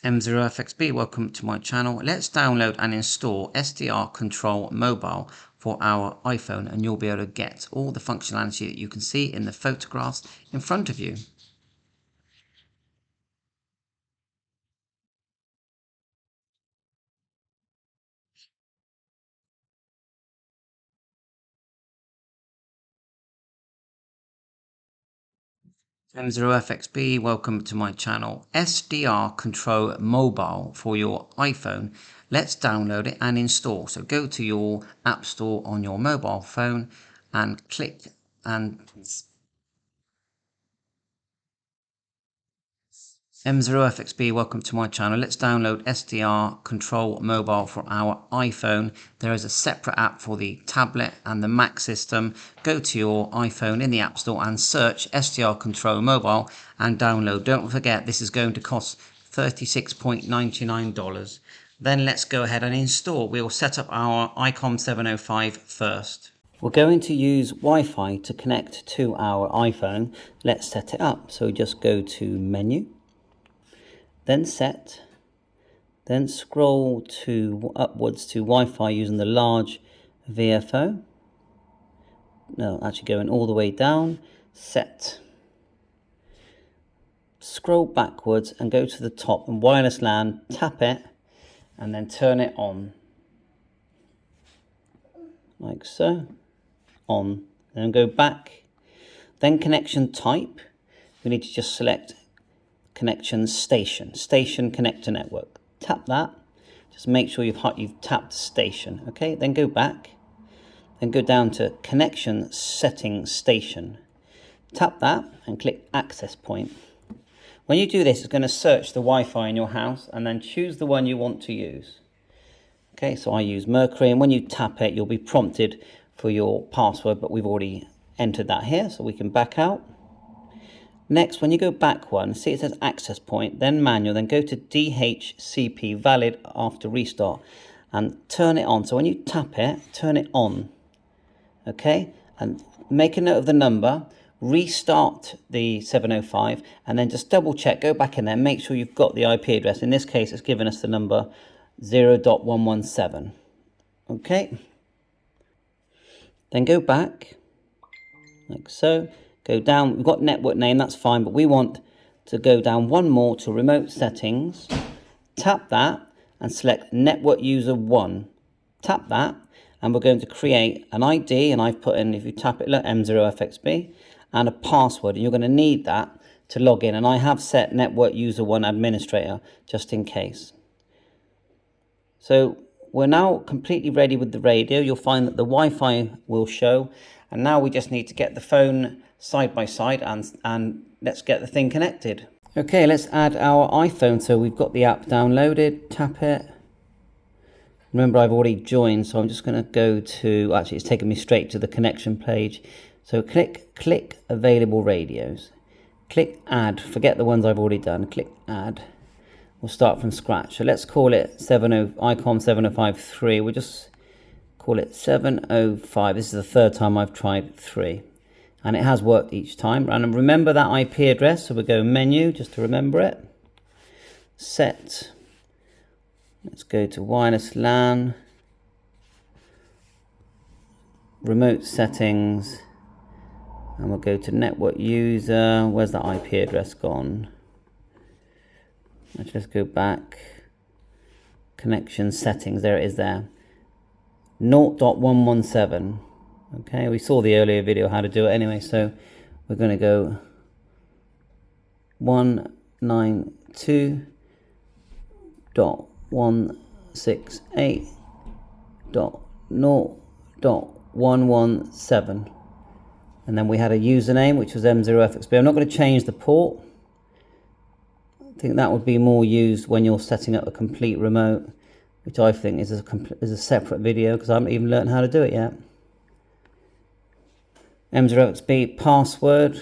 M0FXB, welcome to my channel. Let's download and install SDR Control Mobile for our iPhone, and you'll be able to get all the functionality that you can see in the photographs in front of you. M0FXB, welcome to my channel. SDR Control Mobile for your iPhone. Let's download it and install. So go to your App Store on your mobile phone and click M0FXB, welcome to my channel. Let's download SDR Control Mobile for our iPhone. There is a separate app for the tablet and the Mac system. Go to your iPhone in the App Store and search SDR Control Mobile and download. Don't forget, this is going to cost $36.99. Then let's go ahead and install. We'll set up our Icom 705 first. We're going to use Wi-Fi to connect to our iPhone. Let's set it up. So just go to Menu, then Set, then scroll upwards to Wi-Fi using the large VFO. No, actually going all the way down, Set. Scroll backwards and go to the top and wireless LAN, tap it and then turn it on. Like so. On. Then go back. Then connection type. We need to just select connection station connector network. Tap that. Just make sure you've tapped station. Okay, then go back. Then go down to connection setting station. Tap that and click access point. When you do this, it's going to search the Wi-Fi in your house and then choose the one you want to use. Okay, so I use Mercury, and when you tap it, you'll be prompted for your password, but we've already entered that here, so we can back out. Next, when you go back one, see it says access point, then manual, then go to DHCP valid after restart and turn it on. So when you tap it, turn it on. Okay, and make a note of the number, restart the 705, and then just double check, go back in there, make sure you've got the IP address. In this case, it's given us the number 0.117. Okay, then go back like so. Go down, we've got network name, that's fine, but we want to go down one more to remote settings. Tap that and select network user 1. Tap that and we're going to create an ID, and I've put in, if you tap it, look, M0FXB, and a password. And you're going to need that to log in, and I have set network user 1 administrator just in case. So we're now completely ready with the radio. You'll find that the Wi-Fi will show, and now we just need to get the phone side by side and let's get the thing connected. Okay, let's add our iPhone. So we've got the app downloaded, tap it. Remember, I've already joined, so I'm just going to go to, actually it's taken me straight to the connection page. So click available radios. Click add, forget the ones I've already done, click add. We'll start from scratch. So let's call it Icom 705.3. We'll just call it 705. This is the third time I've tried 3. And it has worked each time. And remember that IP address. So we go menu just to remember it. Set. Let's go to wireless LAN. Remote settings. And we'll go to network user. Where's that IP address gone? Let's just go back. Connection settings. There it is there. 0.117. Okay, we saw the earlier video how to do it anyway, so we're going to go 192.168.0.117, and then we had a username which was M0FXB. I'm not going to change the port. I think that would be more used when you're setting up a complete remote, which I think is a separate video because I haven't even learned how to do it yet. M0XB password.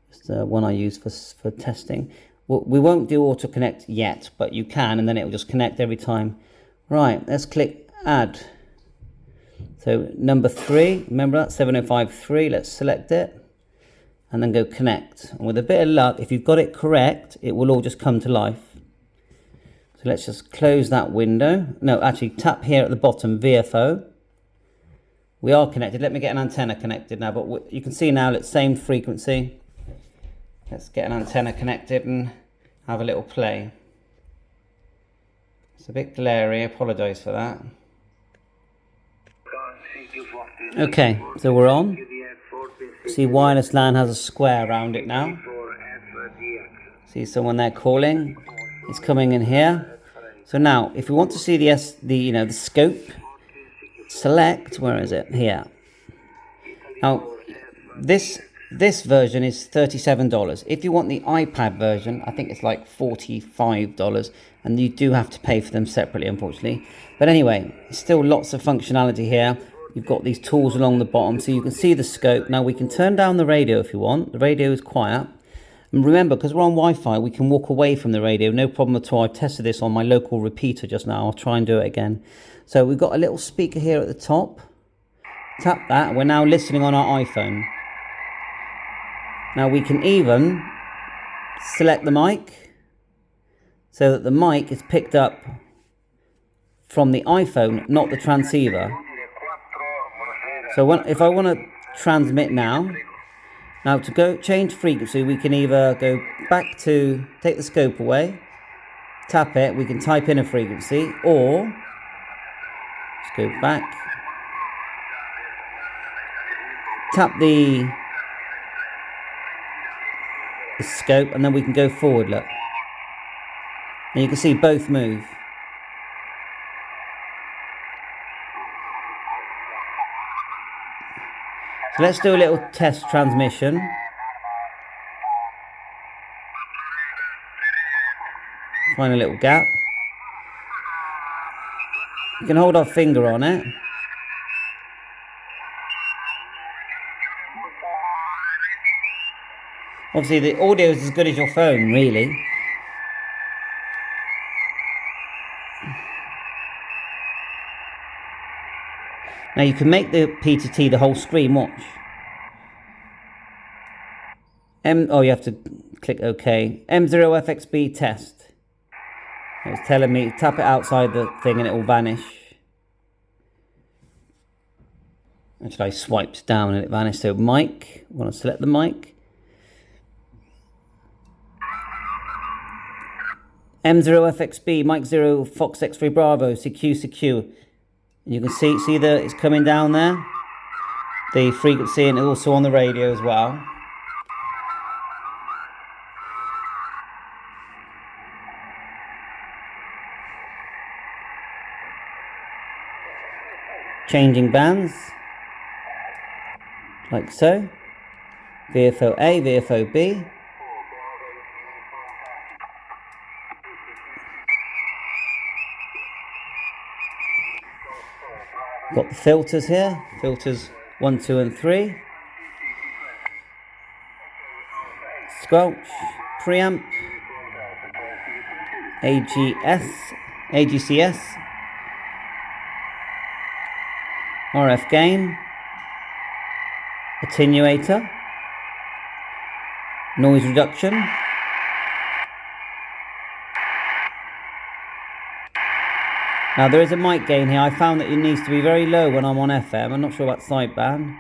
It's the one I use for testing. We won't do auto connect yet, but you can, and then it will just connect every time. Right, let's click add. So number 3, remember that 705.3. Let's select it, and then go connect. And with a bit of luck, if you've got it correct, it will all just come to life. So let's just close that window. No, actually tap here at the bottom, VFO. We are connected. Let me get an antenna connected now, but you can see now it's same frequency. Let's get an antenna connected and have a little play. It's a bit glary, I apologise for that. Okay, so we're on. See, wireless LAN has a square around it now. See someone there calling. It's coming in here. So now, if we want to see the scope, select, where is it? Here. Now, this version is $37. If you want the iPad version, I think it's like $45, and you do have to pay for them separately, unfortunately. But anyway, still lots of functionality here. You've got these tools along the bottom, so you can see the scope. Now we can turn down the radio if you want. The radio is quiet. And remember, because we're on Wi-Fi, we can walk away from the radio, no problem at all. I've tested this on my local repeater just now. I'll try and do it again. So we've got a little speaker here at the top. Tap that, and we're now listening on our iPhone. Now we can even select the mic so that the mic is picked up from the iPhone, not the transceiver. So if I want to transmit now to go change frequency, we can either go back to, take the scope away, tap it, we can type in a frequency, or let's go back, tap the scope, and then we can go forward, look. And you can see both move. So let's do a little test transmission. Find a little gap. You can hold our finger on it. Obviously the audio is as good as your phone, really. Now you can make the P2T the whole screen, watch. Oh, you have to click OK. M0FXB test. It's telling me, tap it outside the thing and it will vanish. Actually, I swiped down and it vanished. So mic, I want to select the mic. M0FXB, mic 0, Fox X3 Bravo, CQ. You can see that it's coming down there, the frequency, and also on the radio as well. Changing bands, like so. VFO A, VFO B. Got the filters here, filters 1, 2 and 3. Squelch, preamp, AGCS, RF gain, attenuator, noise reduction, now there is a mic gain here. I found that it needs to be very low when I'm on FM. I'm not sure about sideband.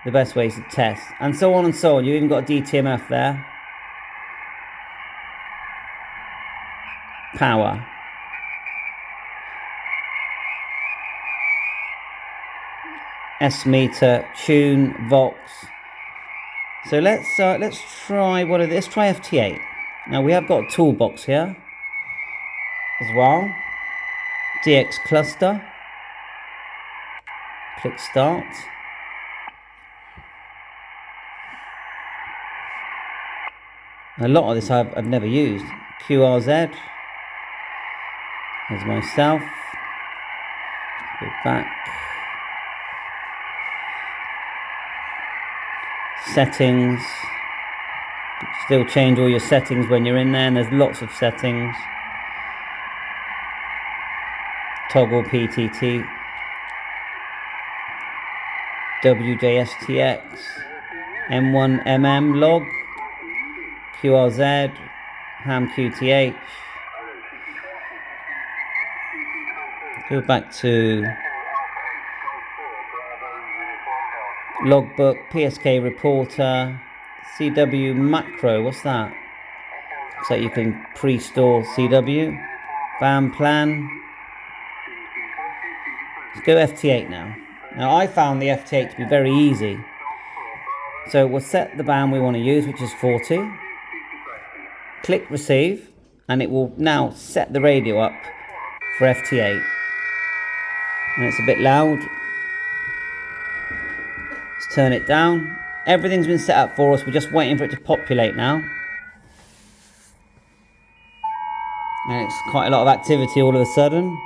The best way is to test. And so on and so on. You've even got a DTMF there. Power. S-meter, tune, Vox. So let's try one of this. Let's try FT8. Now we have got a toolbox here as well. DX cluster. Click start. A lot of this I've never used. QRZ. There's myself. Go back. Settings. Still change all your settings when you're in there, and there's lots of settings. Toggle PTT, WJSTX, M1MM log, QRZ, ham QTH. Go back to logbook, PSK reporter, CW macro, what's that? Looks like you can pre-store CW. BAM plan. Let's go FT8 now. Now I found the FT8 to be very easy. So we'll set the band we want to use, which is 40. Click receive, and it will now set the radio up for FT8. And it's a bit loud. Let's turn it down. Everything's been set up for us. We're just waiting for it to populate now. And it's quite a lot of activity all of a sudden.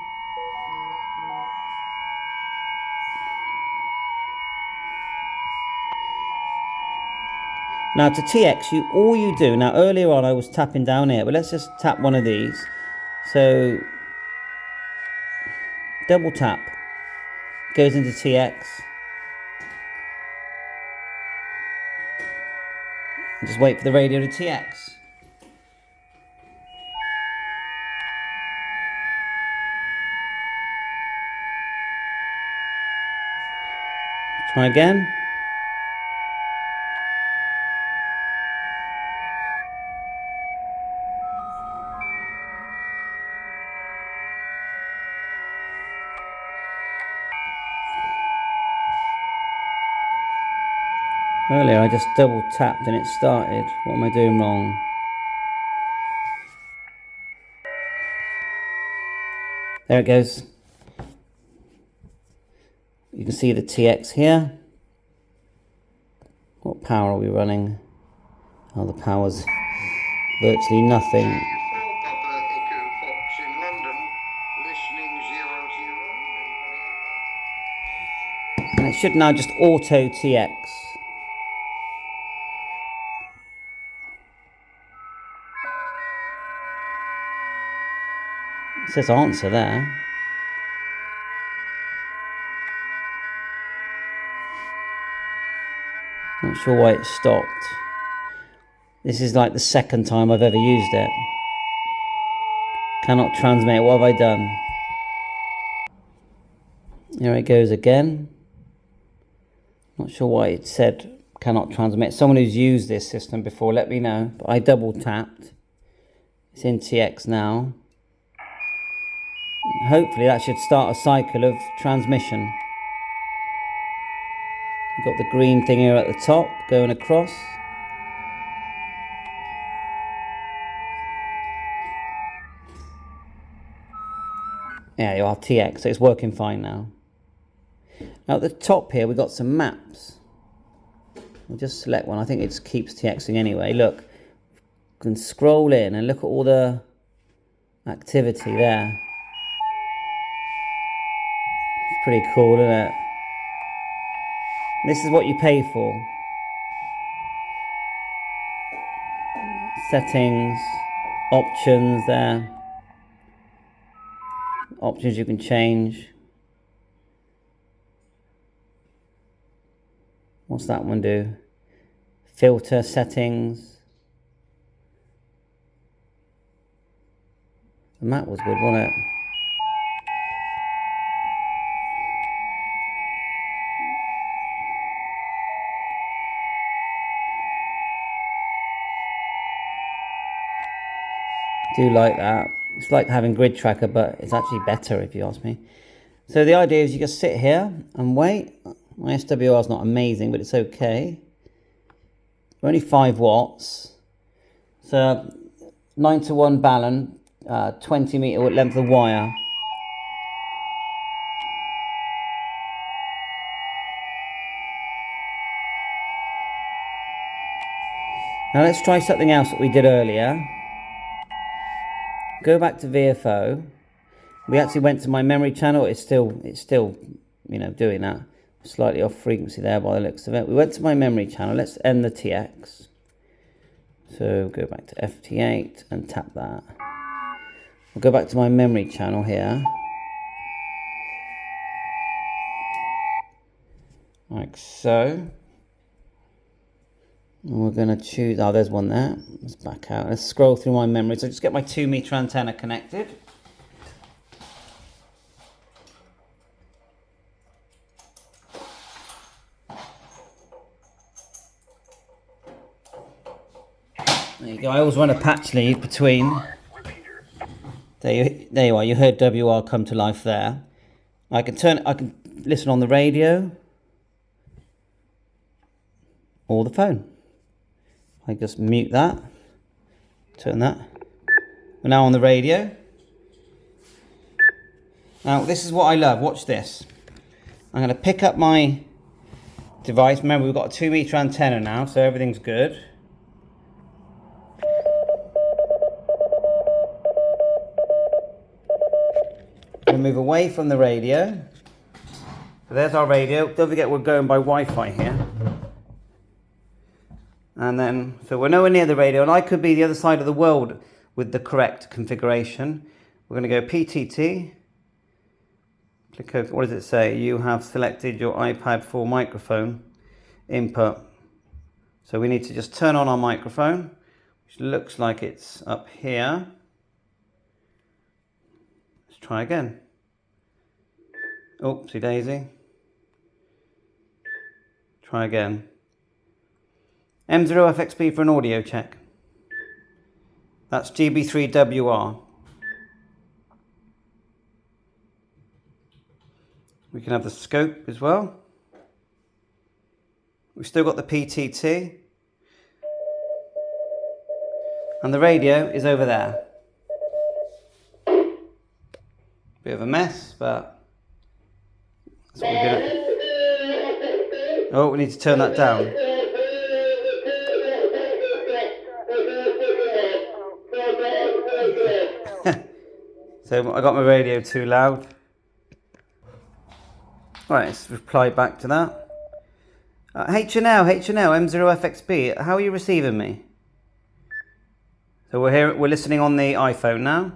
Now to TX, all you do, now earlier on I was tapping down here, but let's just tap one of these. So, double tap, goes into TX. And just wait for the radio to TX. Try again. Earlier I just double tapped and it started. What am I doing wrong? There it goes. You can see the TX here. What power are we running? Oh, the power's virtually nothing. And it should now just auto TX. It says answer there. Not sure why it stopped. This is like the second time I've ever used it. Cannot transmit. What have I done? There it goes again. Not sure why it said cannot transmit. Someone who's used this system before, let me know. But I double tapped. It's in TX now. Hopefully that should start a cycle of transmission. We've got the green thing here at the top going across. Yeah, you are TX, so it's working fine now. Now at the top here we've got some maps. We'll just select one. I think it just keeps TXing anyway. Look, you can scroll in and look at all the activity there. It's pretty cool, isn't it? This is what you pay for. Settings, options there. Options you can change. What's that one do? Filter settings. The map was good, wasn't it? Do like that. It's like having grid tracker, but it's actually better if you ask me. So the idea is you just sit here and wait. My SWR is not amazing, but it's okay. We're only 5 watts. So 9-to-1 balun, 20 meter length of wire. Now let's try something else that we did earlier. Go back to VFO. We actually went to my memory channel. It's still, you know, doing that. Slightly off frequency there by the looks of it. We went to my memory channel. Let's end the TX. So go back to FT8 and tap that. We'll go back to my memory channel here. Like so. And we're going to choose, oh, there's one there. Let's back out. Let's scroll through my memory. So just get my 2-meter antenna connected. There you go. I always run a patch lead between. There you are. You heard WR come to life there. I can listen on the radio or the phone. I just mute that, turn that. We're now on the radio. Now this is what I love. Watch this. I'm going to pick up my device. Remember, we've got a 2-meter antenna now, so everything's good. I'm going to move away from the radio. So there's our radio. Don't forget we're going by Wi-Fi here. And then, so we're nowhere near the radio, and I could be the other side of the world with the correct configuration. We're going to go PTT. Click over, what does it say? You have selected your iPad for microphone input. So we need to just turn on our microphone, which looks like it's up here. Let's try again. Oopsie daisy. Try again. M0FXB for an audio check. That's GB3WR. We can have the scope as well. We've still got the PTT. And the radio is over there. Bit of a mess, but that's what we're gonna... Oh, we need to turn that down. So I got my radio too loud. Right, let's reply back to that. HNL, M0FXB, how are you receiving me? So we're listening on the iPhone now. Okay,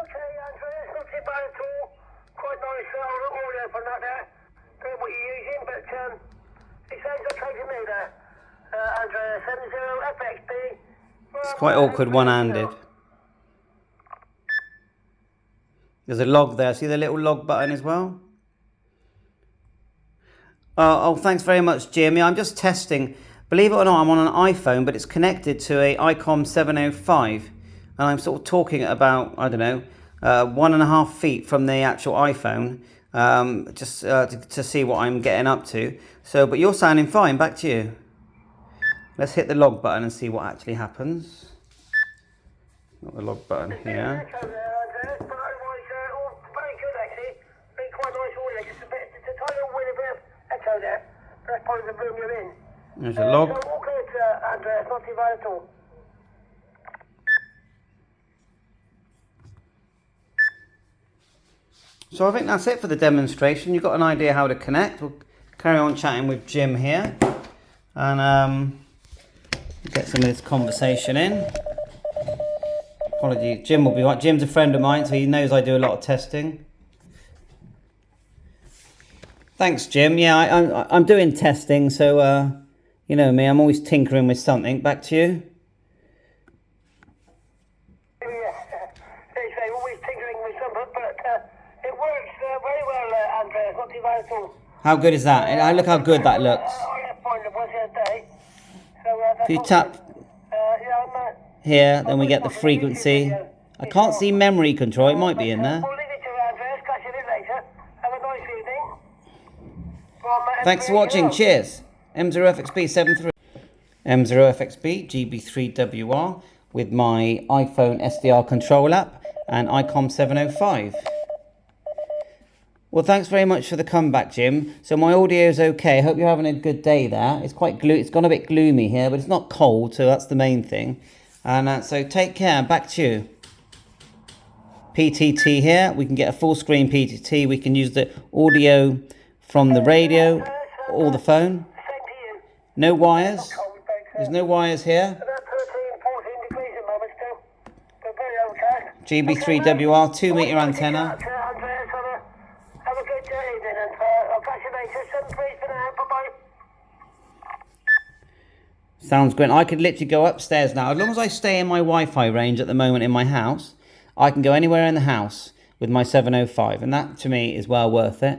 Andrew, it's not too bad at all. Quite nice audio from that there. Don't know what you're using, but it sounds okay to me there. Andrew, 70FXB. It's quite awkward one-handed. There's a log there. See the little log button as well? Oh, thanks very much, Jimmy. I'm just testing. Believe it or not, I'm on an iPhone, but it's connected to a Icom 705. And I'm sort of talking at about, I don't know, 1.5 feet from the actual iPhone, just to see what I'm getting up to. So, but you're sounding fine. Back to you. Let's hit the log button and see what actually happens. Got the log button here. That's probably the room you're in. There's a log. So all good, Andrew, it's not too bad at all. So I think that's it for the demonstration. You've got an idea how to connect. We'll carry on chatting with Jim here. And get some of this conversation in. Apologies, Jim will be right. Jim's a friend of mine, so he knows I do a lot of testing. Thanks, Jim. Yeah, I'm doing testing, so you know me, I'm always tinkering with something. Back to you. Yeah, they're always tinkering with something, but it works very well, Andrew. It's not too bad at all. How good is that? Look how good that looks. I find it once a day. So If you tap here, then we get the frequency. I can't see memory control. It might be in there. We'll leave it to Andrew. Catch you later. Have a nice evening. Thanks for watching. Cheers. M0FXB 73. M0FXB GB3WR with my iPhone SDR control app and Icom 705. Well, thanks very much for the comeback, Jim. So my audio is okay. I hope you're having a good day there. It's quite it's gone a bit gloomy here, but it's not cold, so that's the main thing. And so take care. Back to you. PTT here. We can get a full screen PTT. We can use the audio from the radio or the phone. No wires. There's no wires here. GB3WR 2-meter antenna. Have a good evening, and I'll catch you later. 7 for now. Bye-bye. Sounds great. I could literally go upstairs now. As long as I stay in my Wi-Fi range at the moment in my house, I can go anywhere in the house with my 705. And that, to me, is well worth it.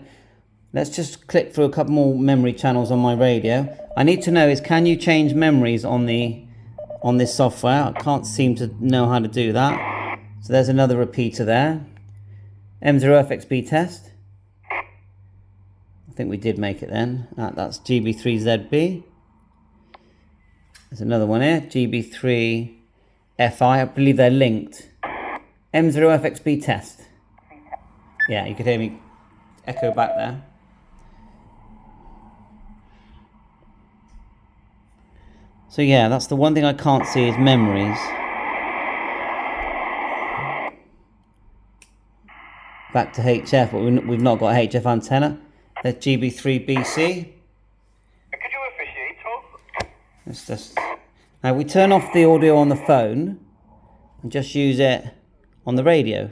Let's just click through a couple more memory channels on my radio. I need to know is, can you change memories on this software? I can't seem to know how to do that. So there's another repeater there. M0FXB test. I think we did make it then. That's GB3ZB. There's another one here, GB3FI. I believe they're linked. M0FXB test. Yeah, you could hear me echo back there. So yeah, that's the one thing I can't see is memories. Back to HF, but we've not got HF antenna. There's GB3BC. Could you officiate, Tom? Let's just... Now we turn off the audio on the phone and just use it on the radio.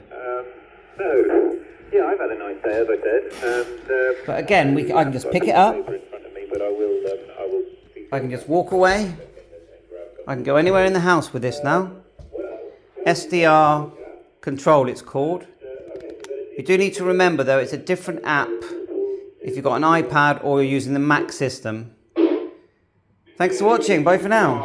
No. Yeah, I've had a nice day, as I said. And, but again, I can just pick it up. I can just walk away. I can go anywhere in the house with this now. SDR control, it's called. You do need to remember though, it's a different app if you've got an iPad or you're using the Mac system. Thanks for watching. Bye for now.